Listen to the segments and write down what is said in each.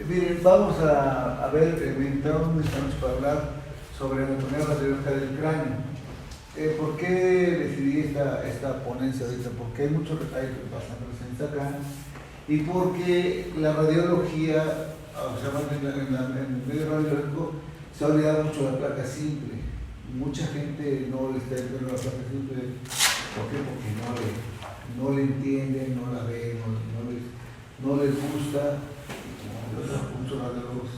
Miren, vamos a ver, me invitaron esta noche para hablar sobre anatomía radiológica del cráneo. ¿Por qué decidí esta ponencia ahorita? Porque hay muchos detalles que pasan presentes acá y porque la radiología, o sea, más bien en el medio radiológico, se ha olvidado mucho de la placa simple. Mucha gente no le está entendiendo la placa simple. ¿Por qué? Porque no le entienden, no la ven, no les gusta. Y como muchos radiólogos,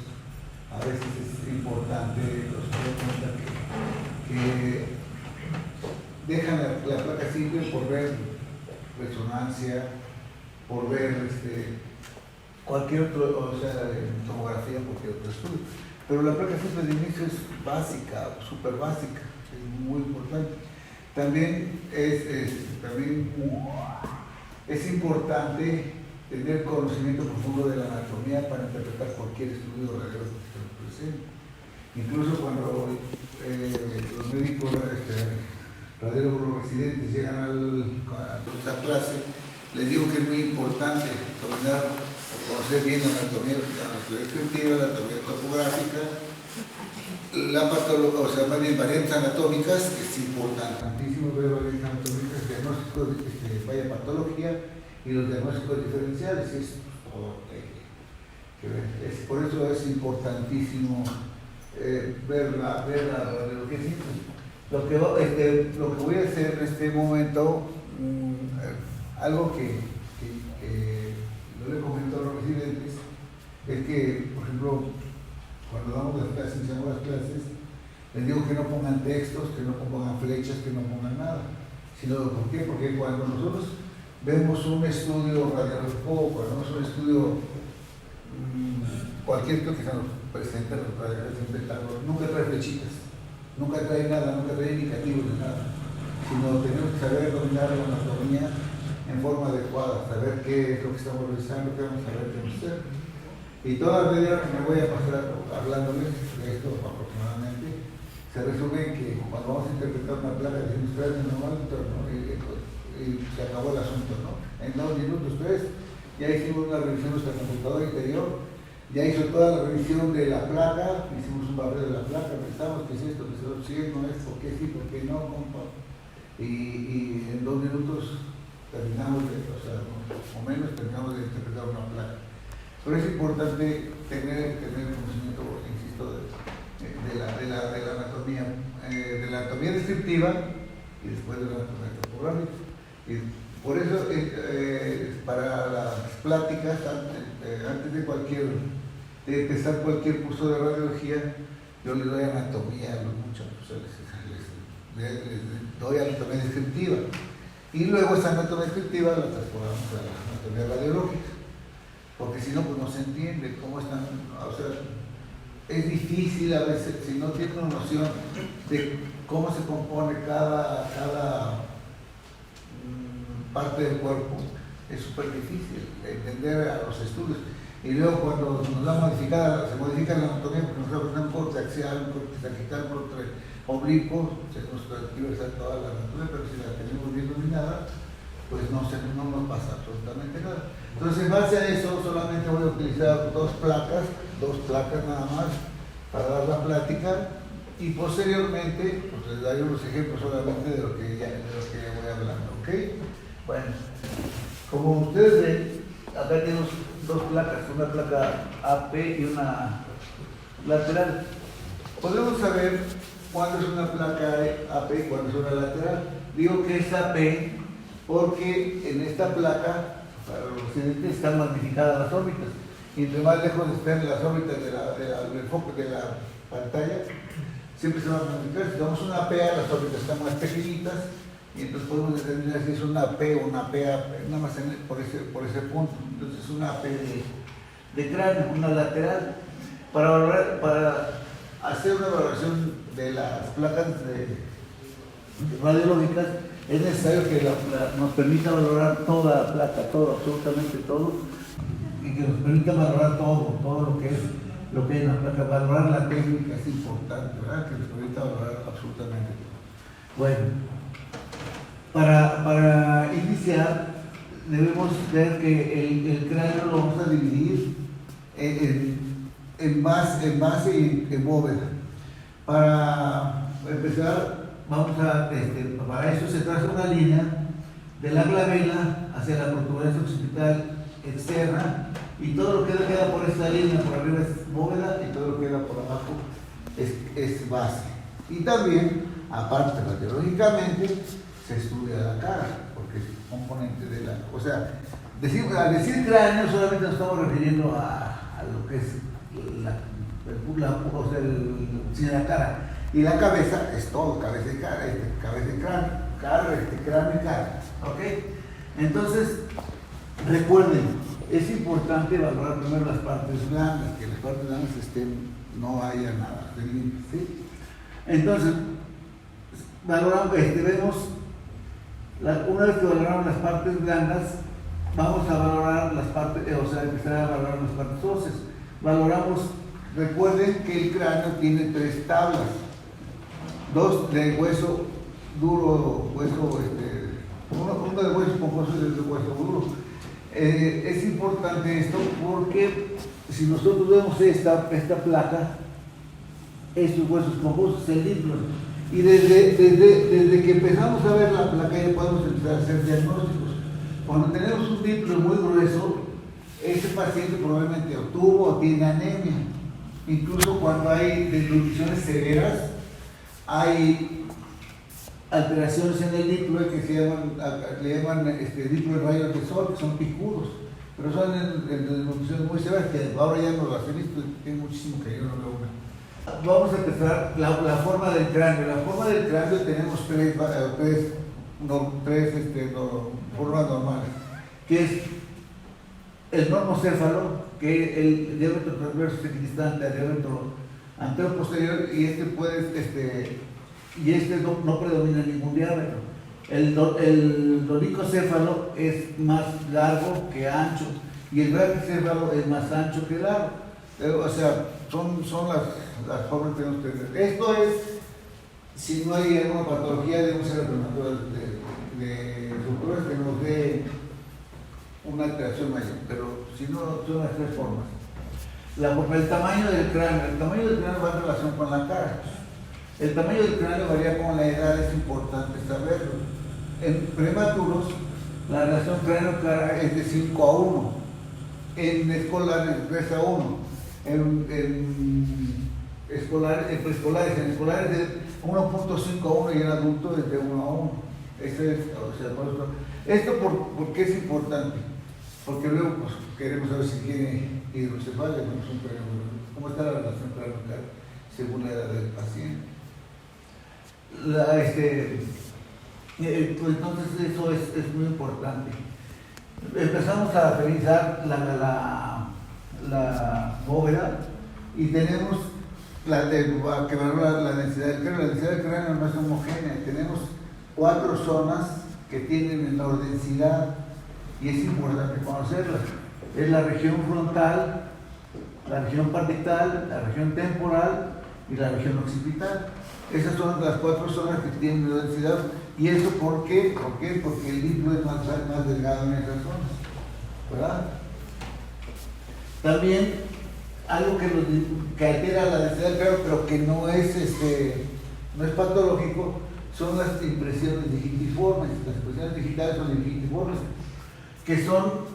a veces es importante los cuenta que dejan la placa simple por ver resonancia, por ver cualquier otro, o sea, tomografía, cualquier otro estudio. Pero la placa simple de inicio es básica, súper básica, es muy importante. También es importante tener conocimiento profundo de la anatomía para interpretar cualquier estudio radiológico que se nos presente. Incluso cuando los médicos radiólogos residentes llegan a esta clase, les digo que es muy importante dominar o conocer bien la anatomía descriptiva, la anatomía topográfica, la patología, o sea, más bien variantes anatómicas, que es importantísimo ver variantes anatómicas, diagnósticos de patología y los diagnósticos diferenciales. Es todo que ver. Por eso es importantísimo ver la radiología simple. Lo que voy a hacer en este momento, algo que yo le comento a los residentes, es que, por ejemplo, cuando damos las clases, iniciamos las clases, les digo que no pongan textos, que no pongan flechas, que no pongan nada. Sino, ¿por qué? Porque cuando nosotros vemos un estudio radiológico, cuando vemos un estudio, cualquier estudio que se nos presenta, nunca trae flechitas. Nunca trae nada, nunca trae indicativos de nada, sino tenemos que saber dominar la anatomía en forma adecuada, saber qué es lo que estamos revisando, qué vamos a ver, qué vamos a hacer. Y toda la media hora que me voy a pasar hablándoles de esto aproximadamente, se resume en que cuando vamos a interpretar una placa de industrial normal, y se acabó el asunto, ¿no? En 2 minutos, 3, ya hicimos una revisión de nuestra computadora interior. Ya hizo toda la revisión de la placa, hicimos un barrio de la placa, pensamos que es esto, que es esto, sí, no es, por qué sí, por qué no, compa. Y en 2 minutos terminamos o menos terminamos de interpretar una placa. Pero es importante tener conocimiento, insisto, de la anatomía descriptiva y después de la anatomía topográfica. Y por eso, para las pláticas, antes de empezar cualquier curso de radiología, yo les doy anatomía a los muchachos, les doy anatomía descriptiva. Y luego esa anatomía descriptiva la transformamos a la anatomía radiológica, porque si no, pues no se entiende cómo están, o sea, es difícil a veces, si no tienen una noción de cómo se compone cada parte del cuerpo, es súper difícil entender a los estudios. Y luego cuando nos da se modifica la anatomía, porque nosotros tenemos un corte axial, un corte sagital, un corte oblicuo, se nos transversa toda la anatomía, pero si la tenemos bien dominada, pues no nos pasa absolutamente nada. Entonces, en base a eso, solamente voy a utilizar 2 placas nada más, para dar la plática, y posteriormente, pues les daré unos ejemplos solamente de lo que voy hablando, ¿ok? Bueno, como ustedes ven, acá tenemos 2 placas, una placa AP y una lateral. Podemos saber cuándo es una placa AP y cuándo es una lateral. Digo que es AP porque en esta placa, para los residentes, están magnificadas las órbitas. Y entre más lejos estén las órbitas del foco de la pantalla, siempre se van a magnificar. Si damos una AP, las órbitas están más pequeñitas, y entonces podemos determinar si es una P o una PA, nada más por ese punto. Entonces una P de cráneo, una lateral. Para hacer una valoración de las placas radiológicas, es necesario que nos permita valorar toda la placa, absolutamente todo, y que nos permita valorar todo lo que es la placa. Valorar la técnica es importante, ¿verdad? Que nos permita valorar absolutamente todo. Bueno. Para iniciar, debemos ver que el cráneo lo vamos a dividir en en base y en bóveda. Para empezar, para eso se traza una línea de la glabela hacia la protuberancia occipital externa, y todo lo que queda por esta línea, por arriba es bóveda, y todo lo que queda por abajo es base. Y también, aparte radiológicamente, se estudia la cara, porque es componente de la... O sea, al decir cráneo solamente nos estamos refiriendo a lo que es la cara. Y la cabeza es todo, cabeza y cara, cabeza y cráneo, cráneo y cara. ¿Ok? Entonces, recuerden, es importante valorar primero las partes blandas, que las partes blandas no haya nada, ¿sí? Entonces, valoramos, vemos, una vez que valoramos las partes blandas, vamos a valorar las partes, empezar a valorar las partes óseas. Valoramos, recuerden que el cráneo tiene 3 tablas, 2 de hueso duro, uno de hueso esponjoso y de hueso duro. Es importante esto porque si nosotros vemos esta placa, estos huesos esponjosos se limpian, y desde que empezamos a ver la placa ya podemos empezar a hacer diagnósticos. Cuando tenemos un diplo muy grueso, ese paciente probablemente o tuvo o tiene anemia. Incluso cuando hay desnutriciones severas, hay alteraciones en el diplo que le llaman diplo de rayos de sol, que son picudos, pero son en desnutriciones muy severas, que ahora ya no las he visto, tiene muchísimo que yo no veo una. Vamos a empezar la forma del cráneo. La forma del cráneo tenemos tres formas normales, que es el normocéfalo, que el diámetro transverso es equidistante al diámetro antero-posterior, y no predomina ningún diámetro. El dolicocéfalo es más largo que ancho, y el braquicéfalo es más ancho que largo. O sea, son las formas que tenemos que tener. Esto es si no hay alguna patología de un cerebro natural de estructuras que nos dé una alteración mayor, pero si no, son las 3 formas. El tamaño del cráneo va en relación con la cara. El tamaño del cráneo varía con la edad, es importante saberlo. En prematuros, la relación cráneo-cara es de 5:1, en escolares 3:1, en preescolares de 1.5:1, y en adultos es de 1:1. Esto ¿por qué es importante? Porque luego queremos saber si tiene hidrocefalia, cómo está la relación cráneo-cara según la edad del paciente. Entonces eso es muy importante. Empezamos a revisar la bóveda y tenemos que valorar la densidad del cráneo. La densidad del cráneo no es homogénea. Tenemos 4 zonas que tienen menor densidad y es importante conocerlas. Es la región frontal, la región parietal, la región temporal y la región occipital. Esas son las 4 zonas que tienen menor densidad. ¿Y eso por qué? Porque el diplo es más delgado en esas zonas, ¿verdad? También algo que altera la densidad del cráneo, pero que no es patológico, son las impresiones digitiformes. Las impresiones digitales son digitiformes, que son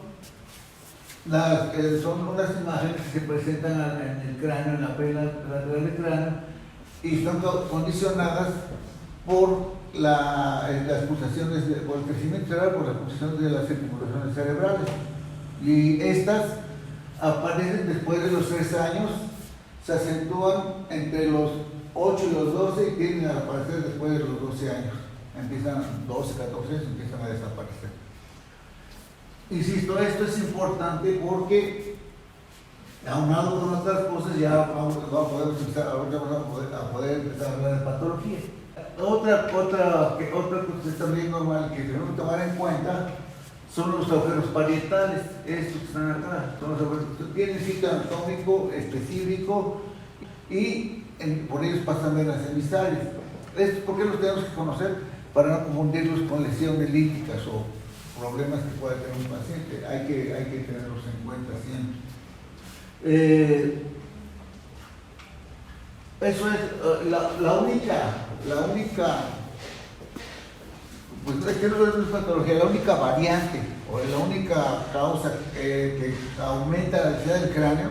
unas imágenes que se presentan en el cráneo, en la pela lateral del cráneo, y son condicionadas por las pulsaciones, por el crecimiento cerebral, por las pulsaciones de las circunvalaciones cerebrales. Y estas aparecen después de los 3 años, se acentúan entre los 8 y los 12 y tienden a aparecer después de los 12 años. Empiezan 12, 14 años, empiezan a desaparecer. Insisto, esto es importante porque, aunado con otras cosas, ya vamos a poder empezar a hablar de patología. Otra cosa que es también normal que tenemos que tomar en cuenta son los agujeros parietales. Estos que están acá son los agujeros, tienen sitio anatómico específico y por ellos pasan venas emisarias. ¿Por qué los tenemos que conocer? Para no confundirlos con lesiones líticas o problemas que pueda tener un paciente. Hay que tenerlos en cuenta siempre. Eso es la única, pues es que no es patología, la única variante o la única causa que aumenta la densidad del cráneo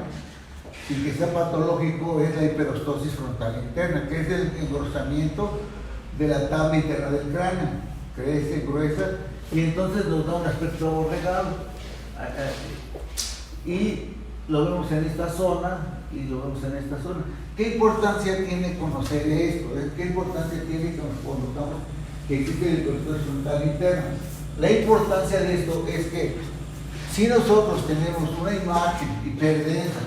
y que sea patológico es la hiperostosis frontal interna, que es el engrosamiento de la tabla interna del cráneo, crece, gruesa, y entonces nos da un aspecto aborregado. Y lo vemos en esta zona y lo vemos en esta zona. ¿Qué importancia tiene conocer esto? ¿Qué importancia tiene que nos conozcamos que existe el hiperostosis frontal interna? La importancia de esto es que si nosotros tenemos una imagen hiperdensa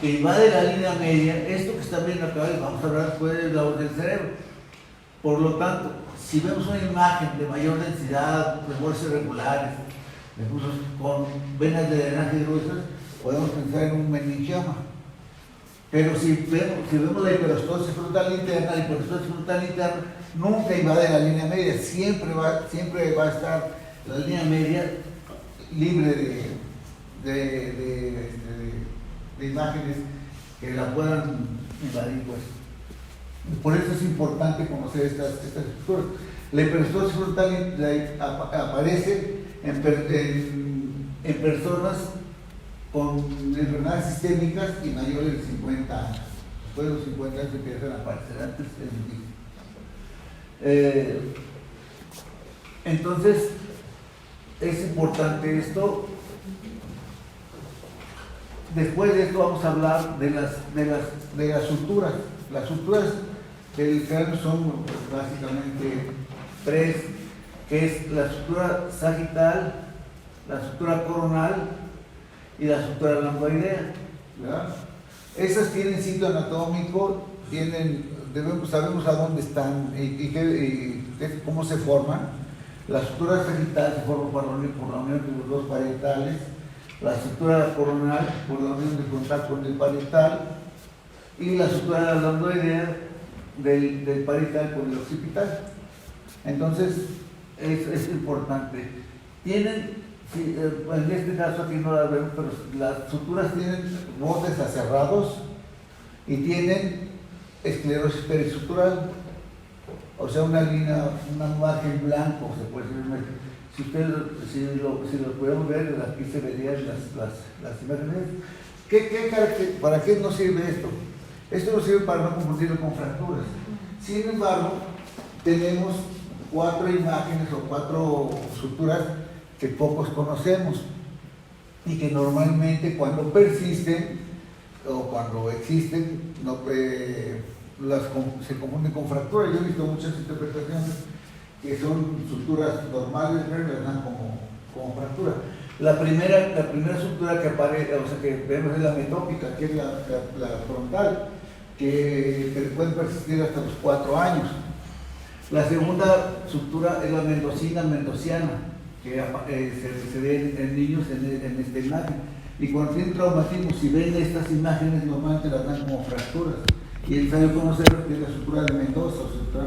que invade la línea media, esto que están viendo acá, vamos a hablar después del lado del cerebro. Por lo tanto, si vemos una imagen de mayor densidad, tremores irregulares, incluso con venas de drenaje gruesas, podemos pensar en un meningioma. Pero si vemos la hiperostosis frontal interna, la hiperostosis frontal interna nunca invade la línea media, siempre va a estar la línea media libre de imágenes que la puedan invadir, pues. Por eso es importante conocer estas estructuras. La hiperostosis frontal aparece en personas con enfermedades sistémicas y mayores de 50 años. Después de los 50 años empiezan a aparecer, antes es difícil. Entonces, es importante esto. Después de esto vamos a hablar de las suturas. Las suturas del cráneo son básicamente tres, que es la sutura sagital, la sutura coronal y la sutura lambdoidea, ¿verdad? Esas tienen sitio anatómico, sabemos a dónde están y cómo se forman. La sutura sagital se forma por la unión de los dos parietales, la sutura coronal por la unión del frontal con el parietal y la sutura lambdoidea del parietal con el occipital. Entonces, es importante. Tienen, en este caso aquí no la vemos, pero las suturas tienen bordes aserrados y tienen esclerosis perisutural, o sea, una margen blanco, se puede decir. Si lo podemos ver, aquí se verían las imágenes. ¿Para qué nos sirve esto? Esto nos sirve para no confundirlo con fracturas. Sin embargo, tenemos 4 imágenes o 4 suturas que pocos conocemos y que normalmente cuando persisten o cuando existen se confunden con fracturas. Yo he visto muchas interpretaciones que son suturas normales, pero las dan como fractura. La primera sutura que aparece, o sea, que vemos es la metópica, que es la frontal, que puede persistir hasta los 4 años. La segunda sutura es la mendociana, que se ve en niños en esta imagen. Y cuando tienen traumatismo, si ven estas imágenes, normalmente las dan como fracturas. Y el ensayo conocer que es la sutura de Mendoza, o sutura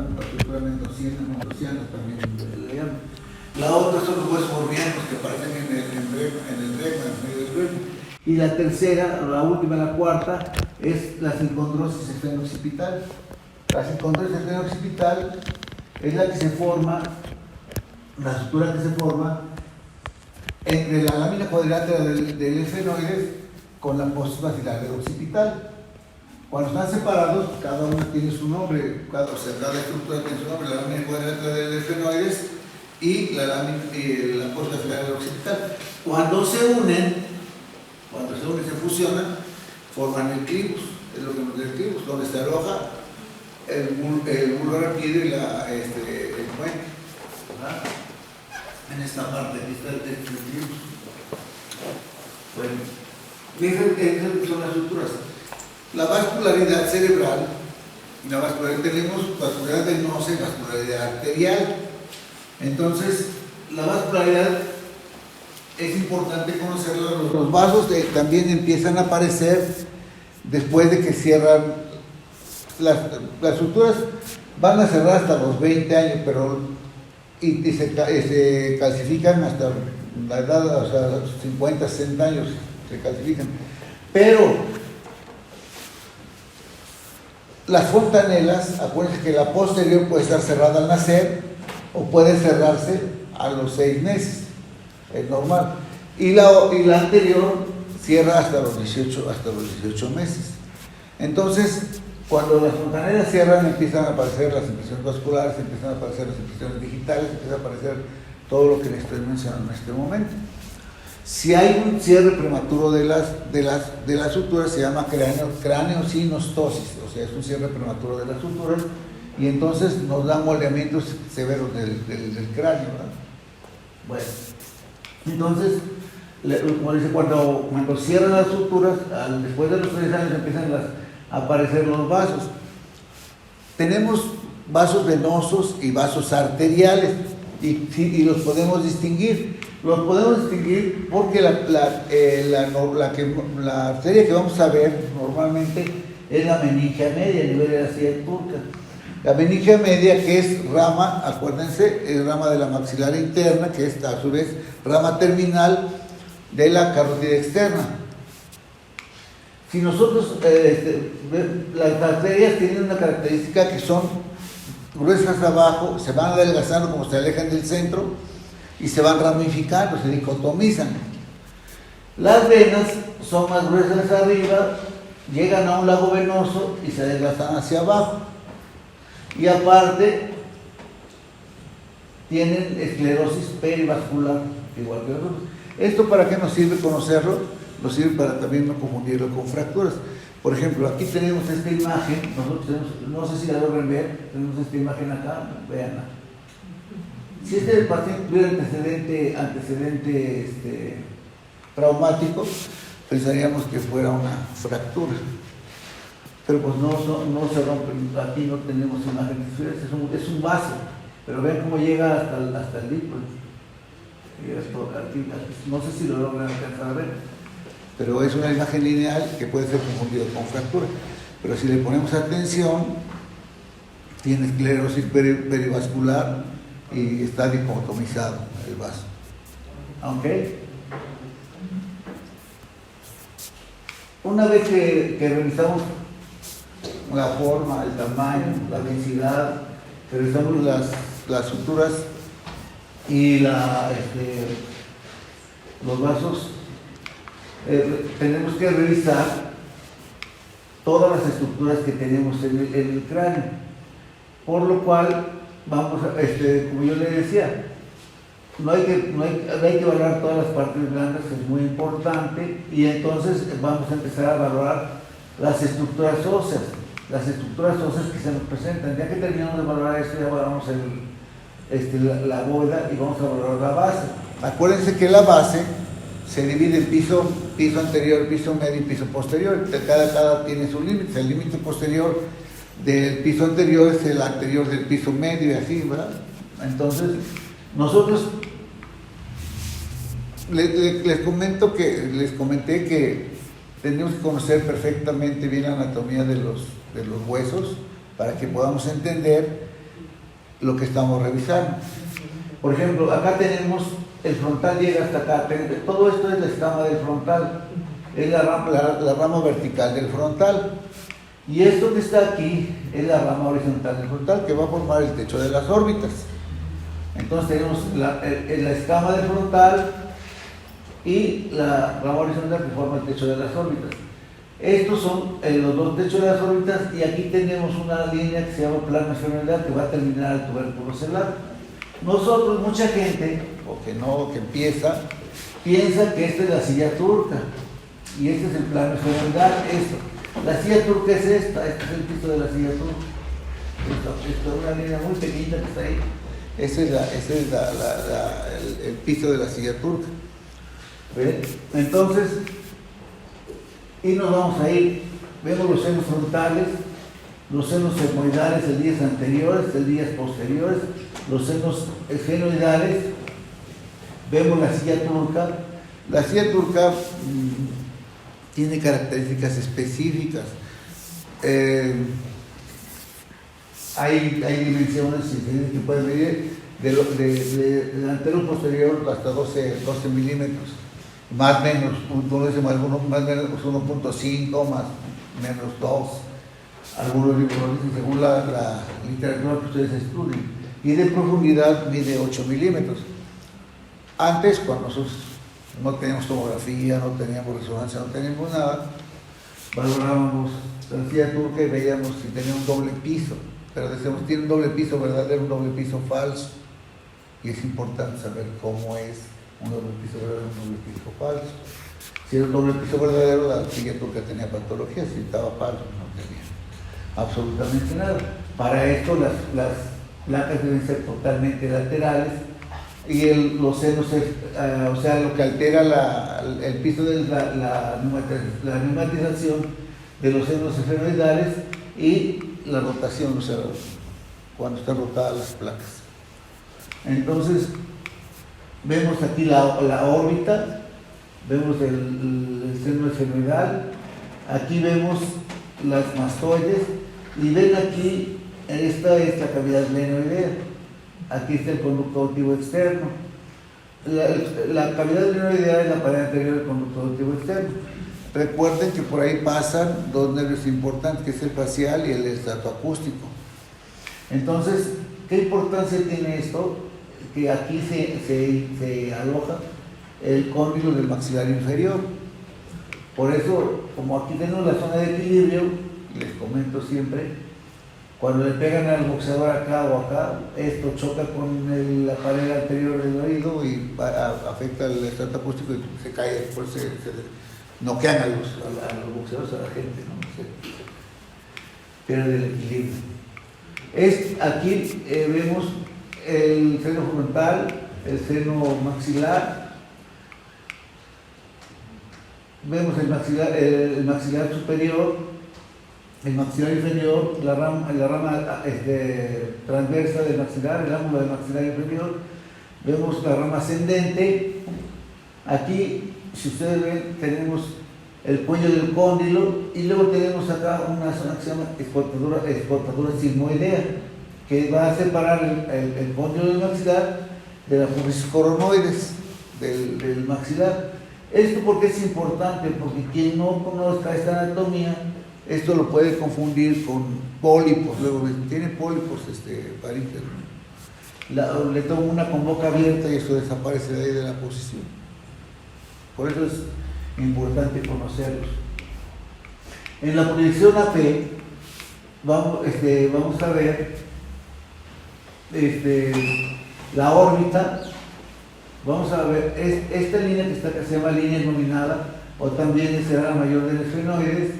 mendociana también le llaman. La otra son los huesos gordianos que aparecen en el medio del bregma. Y la tercera, la última, la cuarta, es la sincondrosis esfeno-occipital. La sincondrosis esfeno-occipital es la que se forma, la sutura que se forma entre la lámina cuadrilátera del esfenoides con la apósito basilar del occipital. Cuando están separados, cada uno tiene su nombre, cada estructura tiene su nombre, la lámina cuadrilátera del esfenoides y la apósito basilar del occipital. Cuando se unen, se fusionan, forman el clivus, es lo que nos da el clivus, donde se aloja el bulbo rapido y el puente. En esta parte, aquí está el clivus. Bueno, esas son las suturas. La vascularidad cerebral, tenemos vascularidad venosa y vascularidad arterial. Entonces, la vascularidad es importante conocerla. Los vasos también empiezan a aparecer después de que cierran. Las suturas van a cerrar hasta los 20 años, pero se calcifican hasta la edad, o sea, los 50, 60 años se calcifican. Pero Las fontanelas, acuérdense que la posterior puede estar cerrada al nacer o puede cerrarse a los 6 meses, es normal. Y la anterior cierra hasta los 18 meses. Entonces, cuando las fontanelas cierran, empiezan a aparecer las impresiones vasculares, empiezan a aparecer las impresiones digitales, empieza a aparecer todo lo que les estoy mencionando en este momento. Si hay un cierre prematuro de las suturas, se llama craneosinostosis, o sea, es un cierre prematuro de las suturas, y entonces nos da moldeamientos severos del cráneo, ¿verdad? Bueno, entonces, como dice, cuando cierran las suturas, después de los 3 años empiezan a aparecer los vasos. Tenemos vasos venosos y vasos arteriales, y los podemos distinguir. Los podemos distinguir porque la arteria que vamos a ver normalmente es la meningia media a nivel de la silla turca. La meningia media, que es rama, acuérdense, es rama de la maxilar interna, que es a su vez rama terminal de la carótida externa. Si nosotros, las arterias tienen una característica que son gruesas abajo, se van adelgazando como se alejan del centro y se van ramificando, se dicotomizan. Las venas son más gruesas arriba, llegan a un lago venoso y se adelgazan hacia abajo. Y aparte, tienen esclerosis perivascular, igual que nosotros. ¿Esto para qué nos sirve conocerlo? Nos sirve para también no confundirlo con fracturas. Por ejemplo, aquí tenemos esta imagen, nosotros tenemos, no sé si la logran ver, tenemos esta imagen acá, veanla. Si este paciente tuviera antecedente traumático, pensaríamos que fuera una fractura. Pero pues no se rompe, aquí no tenemos imágenes, es un vaso, pero vean cómo llega hasta el lipo. No sé si lo logran alcanzar a ver, pero es una imagen lineal que puede ser confundida con fractura. Pero si le ponemos atención, tiene esclerosis perivascular y está dicotomizado el vaso. ¿Ok? Una vez que revisamos la forma, el tamaño, la densidad, que revisamos las suturas y los vasos, tenemos que revisar todas las estructuras que tenemos en el cráneo, por lo cual vamos a, como yo le decía, no hay que valorar todas las partes blandas, es muy importante, y entonces vamos a empezar a valorar las estructuras óseas que se nos presentan. Ya que terminamos de valorar esto, ya valoramos la bóveda y vamos a valorar la base. Acuérdense que la base se divide en piso anterior, piso medio y piso posterior. Cada tiene sus límites. El límite posterior del piso anterior es el anterior del piso medio y así, ¿verdad? Entonces, nosotros les comenté que tenemos que conocer perfectamente bien la anatomía de los huesos para que podamos entender lo que estamos revisando. Por ejemplo, acá tenemos el frontal, llega hasta acá. Todo esto es la escama del frontal, es la rama vertical del frontal. Y esto que está aquí es la rama horizontal del frontal, que va a formar el techo de las órbitas. Entonces tenemos la escama del frontal y la rama horizontal que forma el techo de las órbitas. Estos son los dos techos de las órbitas, y aquí tenemos una línea que se llama plano esfenoidal que va a terminar al tubérculo celular. Nosotros, mucha gente, que empieza, piensa que esta es la silla turca y este es el plano esfenoidal. La silla turca es esta, este es el piso de la silla turca. Esta es una línea muy pequeñita que está ahí. Ese es el piso de la silla turca. ¿Ven? Entonces, y nos vamos a ir, vemos los senos frontales, los senos etmoidales, el días anteriores, el días posteriores, los senos esfenoidales, vemos la silla turca. La silla turca tiene características específicas. Hay dimensiones que pueden medir del anterior posterior hasta 12 milímetros. Más o menos, algunos más o menos 1.5, más o menos 2. Algunos libros lo dicen según la literatura que ustedes estudien. Y de profundidad mide 8 milímetros. Antes, cuando nosotros no teníamos tomografía, no teníamos resonancia, no teníamos nada, valorábamos la energía turca y veíamos si tenía un doble piso. Pero decíamos, tiene un doble piso verdadero, un doble piso falso. Y es importante saber cómo es un doble piso verdadero, un doble piso falso. Si era un doble piso verdadero, la arcilla turca tenía patología, si estaba falso, no tenía absolutamente nada. Para esto, las placas deben ser totalmente laterales y los senos, o sea, lo que altera el piso de la neumatización de los senos esfenoidales y la rotación, o sea, cuando están rotadas las placas. Entonces, vemos aquí la órbita, vemos el seno esfenoidal, aquí vemos las mastoides y ven aquí, esta es la cavidad glenoidea, aquí está el conducto auditivo externo. La cavidad glenoidea es la pared anterior del conducto auditivo externo. Recuerden que por ahí pasan dos nervios importantes, que es el facial y el estatoacústico. Entonces, ¿qué importancia tiene esto? Que aquí se aloja el cóndilo del maxilar inferior. Por eso, como aquí tenemos la zona de equilibrio, les comento siempre, cuando le pegan al boxeador acá o acá, esto choca con la pared anterior del oído y afecta el estrato acústico y se cae, después se noquean a los boxeadores, a la gente, ¿no? Se pierde el equilibrio. Aquí vemos el seno frontal, el seno maxilar, vemos el maxilar superior, el maxilar inferior, la rama transversa del maxilar, el ángulo del maxilar inferior, vemos la rama ascendente. Aquí, si ustedes ven, tenemos el cuello del cóndilo y luego tenemos acá una zona que se llama escotadura sigmoidea, que va a separar el cóndilo del maxilar de la apófisis coronoides del maxilar. Esto porque es importante, porque quien no conozca esta anatomía, esto lo puede confundir con pólipos. Luego tiene pólipos parínteros. Le tomo una con boca abierta y eso desaparece de ahí de la posición. Por eso es importante conocerlos. En la proyección AP vamos a ver la órbita. Vamos a ver esta línea que está acá, se llama línea nominada, o también es el ala mayor del esfenoides.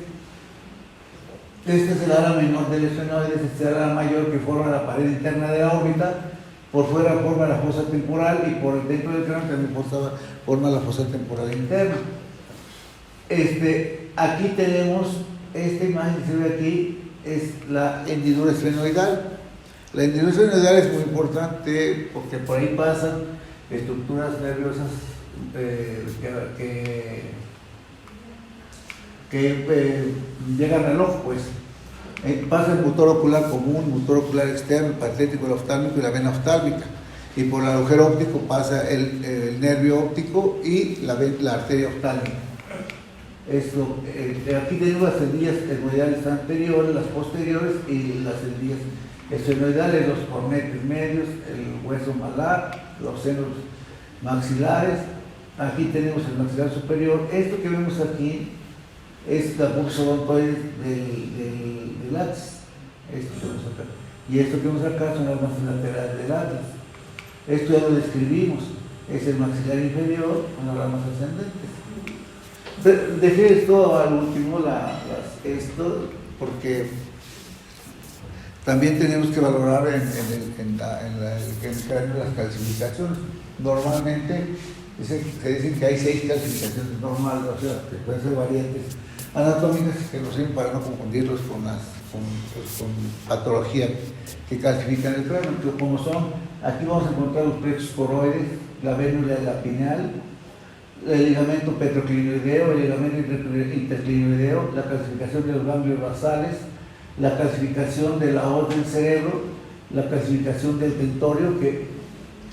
Este es el ala menor del esfenoides, este es el ala mayor que forma la pared interna de la órbita. Por fuera forma la fosa temporal y por dentro del cráneo también forma la fosa temporal interna. Aquí tenemos, esta imagen que se ve aquí es la hendidura esfenoidal. La hendidura esfenoidal es muy importante porque por ahí pasan estructuras nerviosas que llegan al ojo, pues. Pasa el motor ocular común, motor ocular externo, el patético, el oftálmico y la vena oftálmica. Y por el agujero óptico pasa el nervio óptico y la arteria oftálmica. Aquí tenemos las encías esfenoidales anteriores, las posteriores y las encías esfenoidales, los cornetes medios, el hueso malar, los senos maxilares. Aquí tenemos el maxilar superior. Esto que vemos aquí es la buxodontoides del atlas. Y esto que vemos acá son las máxilas laterales del atlas. Esto ya lo describimos. Es el maxilar inferior con las ramas ascendentes. Dejé esto al último, esto, porque también tenemos que valorar en el cráneo las calcificaciones. Normalmente se dice que hay 6 calcificaciones normales, o sea, que pueden ser variantes anatómicas que nos sirven para no confundirlos con patología que calcifican el cráneo, como son, aquí vamos a encontrar los plexos coroides, la vértebra de la pineal, el ligamento petroclinoideo, el ligamento interclinoideo, la calcificación de los ganglios basales, la calcificación de la hoz del cerebro, la calcificación del tentorio, que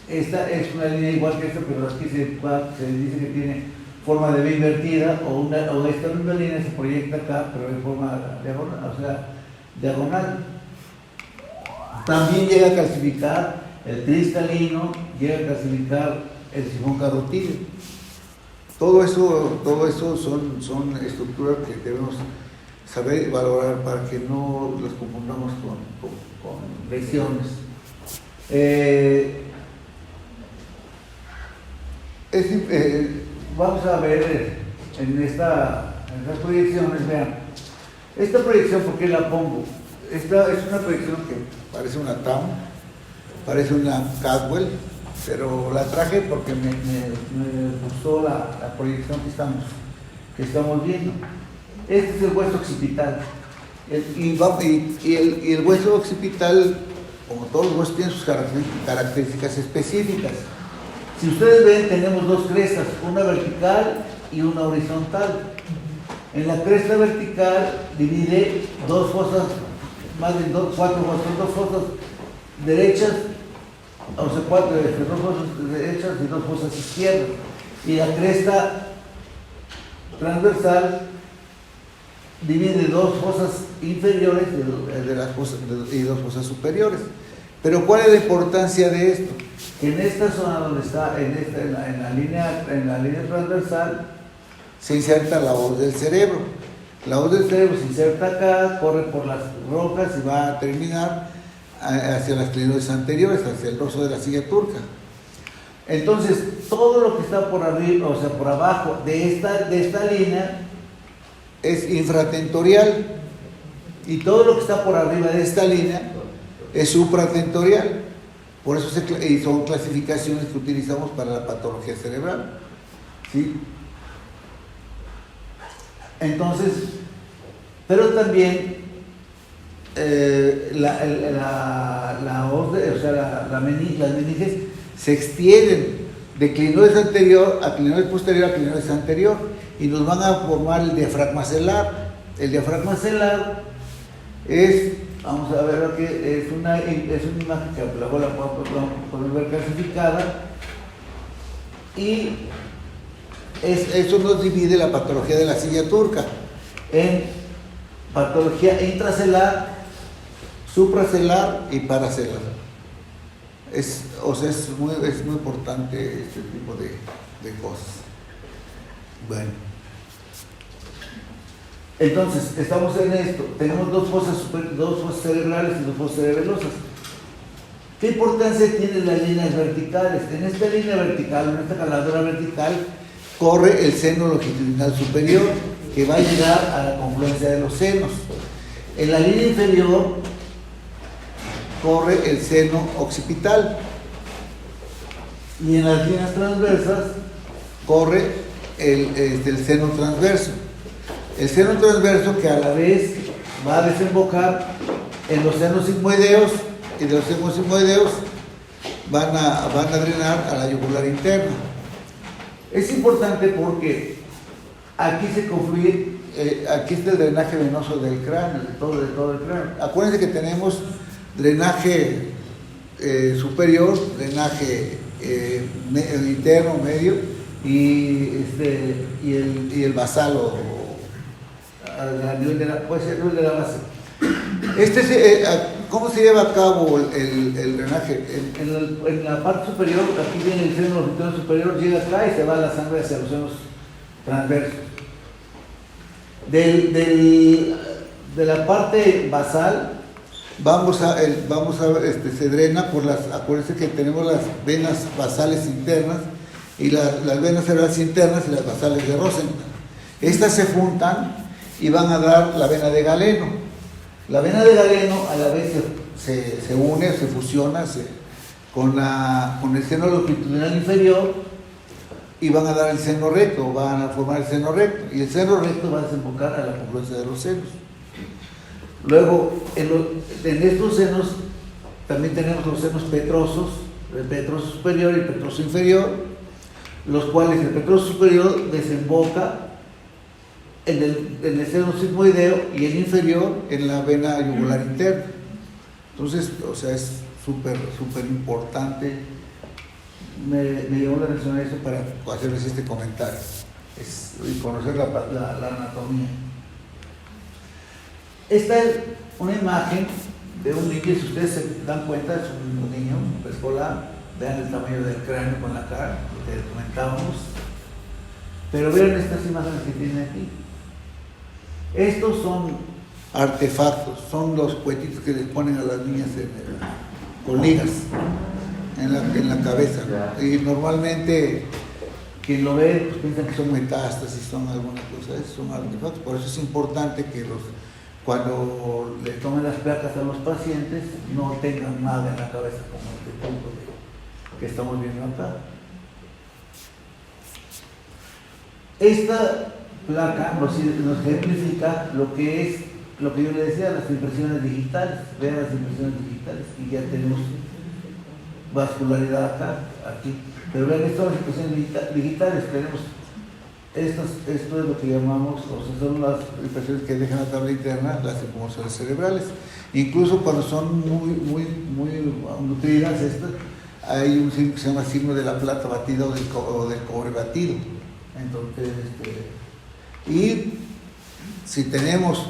esta es una línea igual que esta, pero aquí se dice que tiene forma de V invertida, o esta misma línea se proyecta acá, pero en forma diagonal, o sea, diagonal. También llega a calcificar el cristalino, llega a calcificar el sifón carotídeo. Todo eso son estructuras que debemos saber valorar para que no las confundamos con lesiones. Vamos a ver en estas proyecciones, vean, esta proyección, ¿por qué la pongo? Esta es una proyección que parece una TAM, parece una Cadwell, pero la traje porque me gustó la proyección que estamos viendo. Este es el hueso occipital. Y el hueso occipital, como todos los huesos, tiene sus características específicas. Si ustedes ven, tenemos dos crestas, una vertical y una horizontal. En la cresta vertical divide dos fosas, cuatro fosas derechas, o sea, dos fosas derechas y dos fosas izquierdas. Y la cresta transversal divide dos fosas inferiores y dos fosas superiores. Pero ¿cuál es la importancia de esto? Que en esta zona donde está, en la línea transversal, se inserta la hoz del cerebro. La hoz del cerebro se inserta acá, corre por las rocas y va a terminar hacia las clinoides anteriores, hacia el dorso de la silla turca. Entonces, todo lo que está por arriba, o sea, por abajo de esta línea es infratentorial, y todo lo que está por arriba de esta línea es supratentorial. Por eso son clasificaciones que utilizamos para la patología cerebral, ¿sí? Entonces, pero también las meninges se extienden de clinoides anterior a clinoides posterior a clinoides anterior y nos van a formar el diafragma celar. El diafragma celar es, vamos a ver aquí, es una imagen que luego la podemos ver clasificada, y eso nos divide la patología de la silla turca en patología intracelar, supracelar y paracelar. Es muy importante este tipo de cosas. Bueno, entonces estamos en esto, tenemos dos fosas cerebrales y dos fosas cerebelosas. ¿Qué importancia tienen las líneas verticales? En esta línea vertical, en esta caladora vertical, corre el seno longitudinal superior, que va a llegar a la confluencia de los senos. En la línea inferior corre el seno occipital, y en las líneas transversas corre el seno transverso. El seno transverso, que a la vez va a desembocar en los senos sigmoideos, y de los senos sigmoideos van a drenar a la yugular interna. Es importante porque aquí se confluye, aquí está el drenaje venoso del cráneo, de todo el cráneo. Acuérdense que tenemos drenaje superior, drenaje interno, medio, y el basal a nivel de la base. ¿Cómo se lleva a cabo el drenaje? En la parte superior, aquí viene el seno longitudinal superior, llega acá y se va la sangre hacia los senos transversos. De la parte basal, se drena por acuérdense que tenemos las venas basales internas y las venas cerebrales internas y las basales de Rosenthal. Estas se juntan y van a dar la vena de Galeno. La vena de Galeno a la vez se une, se fusiona con el seno longitudinal inferior, y van a dar el seno recto, van a formar el seno recto, y el seno recto va a desembocar a la confluencia de los senos. Luego, en estos senos también tenemos los senos petrosos, el petroso superior y el petroso inferior, los cuales el petroso superior desemboca en el seno sigmoideo, y el inferior en la vena yugular interna. Entonces, es súper importante. Me llamó la atención eso para hacerles este comentario y conocer la anatomía. Esta es una imagen de un niño, si ustedes se dan cuenta, es un niño preescolar, vean el tamaño del cráneo con la cara, lo que comentábamos, pero vean estas imágenes que tienen aquí. Estos son artefactos, son los cuetitos que les ponen a las niñas con ligas en la cabeza, ¿no? Y normalmente quien lo ve pues piensan que son metástasis, son alguna cosa, son artefactos. Por eso es importante que cuando le tomen las placas a los pacientes no tengan nada en la cabeza como este punto que estamos viendo acá. Esta placa nos ejemplifica lo que yo le decía, las impresiones digitales. Vean las impresiones digitales y ya tenemos vascularidad acá, aquí. Pero vean, estas las impresiones digitales, tenemos esto es lo que llamamos, o sea, son las impresiones que dejan la tabla interna, las circunvoluciones cerebrales. Incluso cuando son muy nutridas, hay un signo que se llama signo de la plata batida o del cobre batido. Entonces, y si tenemos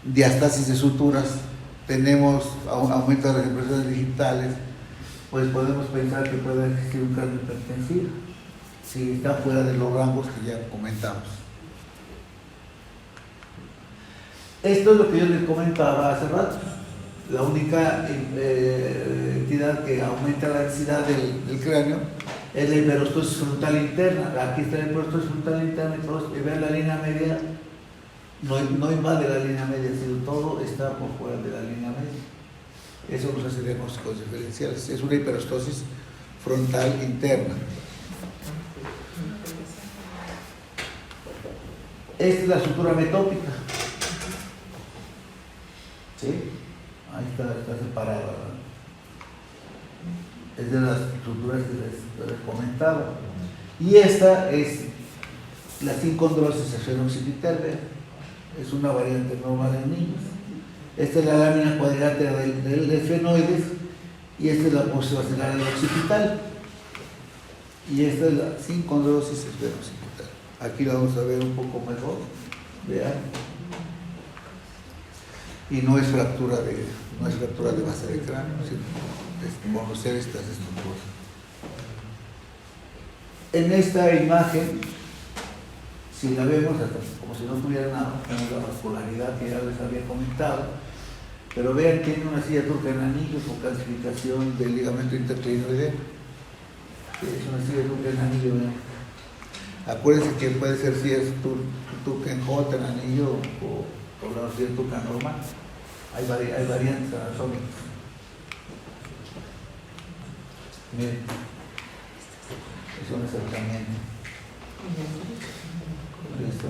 diastasis de suturas, tenemos aumento de las impresiones digitales, pues podemos pensar que puede existir un cambio hipertensivo, si está fuera de los rangos que ya comentamos. Esto es lo que yo les comentaba hace rato. La única entidad que aumenta la densidad del cráneo es la hiperostosis frontal interna. Aquí está la hiperostosis frontal interna y vean la línea media, no invade la línea media, sino todo está por fuera de la línea media. Eso nos hace diagnósticos diferenciales. Es una hiperostosis frontal interna. Esta es la sutura metópica. ¿Sí? Ahí está separada, ¿verdad? Es de las suturas que les comentaba. Y esta es la sincondrosis esferoccipital, es una variante normal en niños. Esta es la lámina cuadrilátera del esfenoides y esta es la posterior del occipital. Y esta es la sincondrosis esferoccipital. Aquí la vamos a ver un poco mejor. Vean. Y no es fractura de base de cráneo, sino es conocer estas estructuras. En esta imagen, si la vemos como si no tuviera nada, tenemos la vascularidad que ya les había comentado, pero vean, tiene una silla turca en anillo con calcificación del ligamento interclinoideo. Es una silla turca en anillo, vean. Acuérdense que puede ser silla turca en J, en anillo, o la silla turca normal. Hay variantes anatómicas. Miren, es un acercamiento. ¿Listo?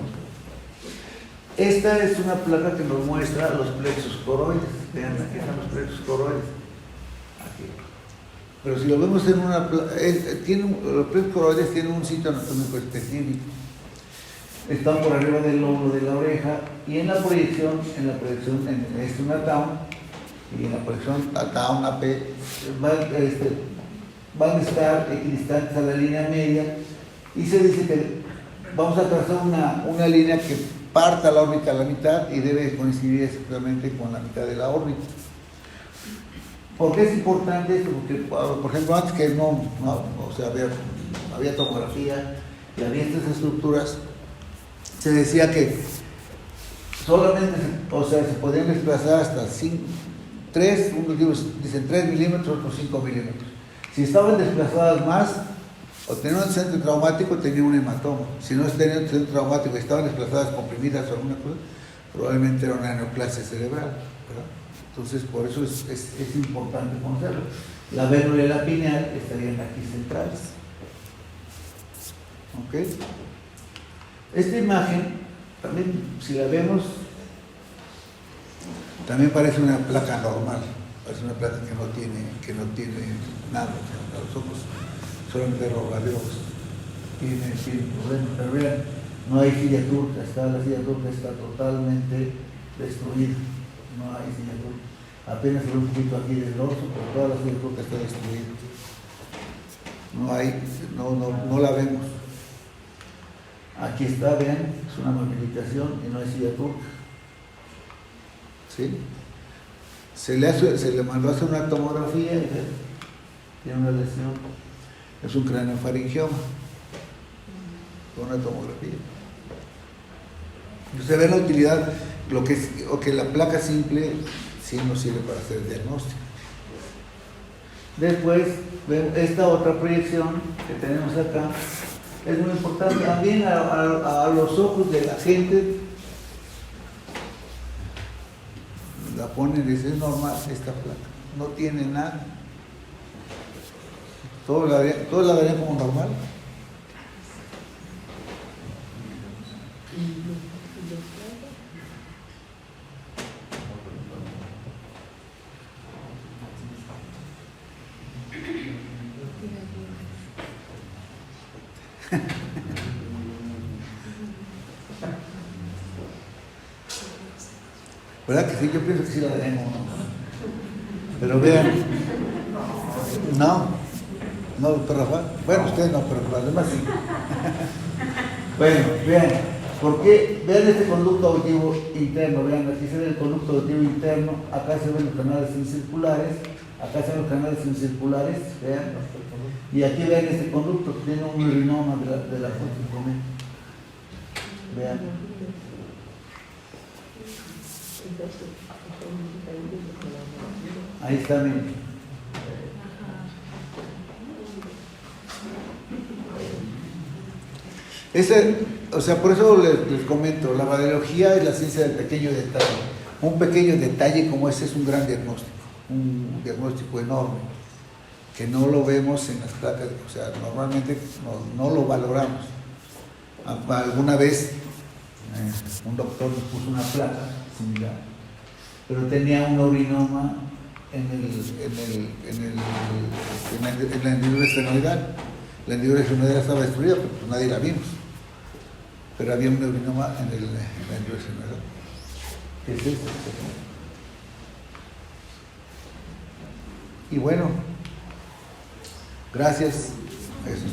Esta es una placa que nos muestra los plexos coroides. Vean, aquí están los plexos coroides. Aquí. Pero si lo vemos en una placa, los plexos coroides tienen un sitio anatómico específico. Están por arriba del lóbulo de la oreja y en la proyección es una TAM y en la proyección a TAM, AP, van a estar equidistantes a la línea media y se dice que vamos a trazar una línea que parta la órbita a la mitad y debe coincidir exactamente con la mitad de la órbita. ¿Por qué es importante esto? Porque, por ejemplo, antes que o sea, había tomografía y había estas estructuras, se decía que solamente, o sea, se podían desplazar hasta 3, unos dicen 3 milímetros, otros 5 milímetros. Si estaban desplazadas más, o tenían un centro traumático, tenían un hematoma. Si no tenían un centro traumático y estaban desplazadas comprimidas o alguna cosa, probablemente era una neoplasia cerebral, ¿verdad? Entonces, por eso es importante conocerlo. La vértebra y la pineal estarían aquí centrales. ¿Ok? Esta imagen, también, si la vemos, también parece una placa normal, parece una placa que no tiene nada, o sea, los ojos solamente los radiólogos tienen problemas, pero vean, no hay silla turca, la silla turca está totalmente destruida, no hay silla turca, apenas se ve un poquito aquí del dorso, pero toda la silla turca está destruida, no la vemos. Aquí está, vean, es una mamilización y no hay silla turca. ¿sí? Se le mandó a hacer una tomografía y tiene una lesión. Es un craneofaringioma. Una tomografía. Se ve la utilidad, lo que la placa simple sí nos sirve para hacer el diagnóstico. Después, esta otra proyección que tenemos acá es muy importante también a los ojos de la gente. La ponen y dice, es normal esta placa, no tiene nada. Todos la verían como normal. ¿Verdad que sí? Yo pienso que sí la tenemos, ¿no? Pero vean, no, doctor Rafael. Bueno, ustedes no, pero los demás sí. Bueno, vean, ¿por qué? Vean este conducto auditivo interno, vean, aquí se ve el conducto auditivo interno, acá se ven los canales semicirculares, acá se ven los canales semicirculares, vean, y aquí vean este conducto, tiene un urinoma de la fuente común. Vean. Ahí está, miren. O sea, por eso les comento, la radiología es la ciencia del pequeño detalle. Un pequeño detalle como ese es un gran diagnóstico, un diagnóstico enorme, que no lo vemos en las placas, o sea, normalmente no lo valoramos. Alguna vez un doctor nos puso una placa similar, pero tenía un urinoma en la hendidura estenoidal. La hendidura estenoidal estaba destruida, pero pues nadie la vimos. Pero había un urinoma en la hendidura estenoidal. ¿Qué es esto? Y bueno, gracias. Eso.